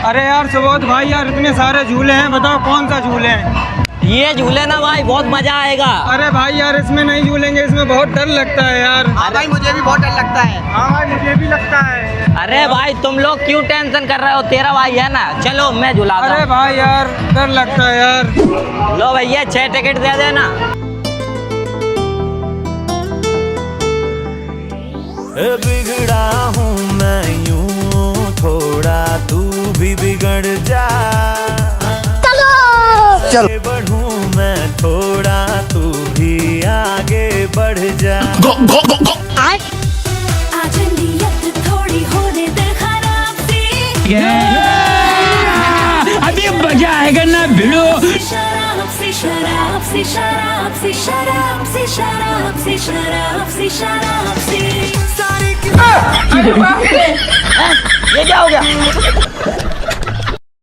अरे यार सुबोध भाई यार इतने सारे झूले हैं, बताओ कौन सा झूले हैं? ये झूले ना भाई बहुत मजा आएगा। अरे भाई यार इसमें नहीं झूलेंगे, इसमें बहुत डर लगता है यार। हाँ भाई मुझे भी बहुत डर लगता है। हाँ भाई मुझे भी लगता है। अरे भाई तुम लोग क्यों टेंशन कर रहे हो, तेरा भाई है ना, चलो मैं झुलाता अरे हूँ। भाई यार डर लगता है यार। लो भैया 6 टिकट दे देना। बिगड़ा हूँ मैं यूं थोड़ा, तू भी बिगड़ जा। चल बढ़ूं मैं थोड़ा, तू भी आगे बढ़ जा। आज नियत थोड़ी होने दे खराब सी। अभी मजा आएगा ना भिड़ो। शराब सी शराब सी शराब सी शराब सी शराब सी शराब सी शराब सी। ये क्या हो गया?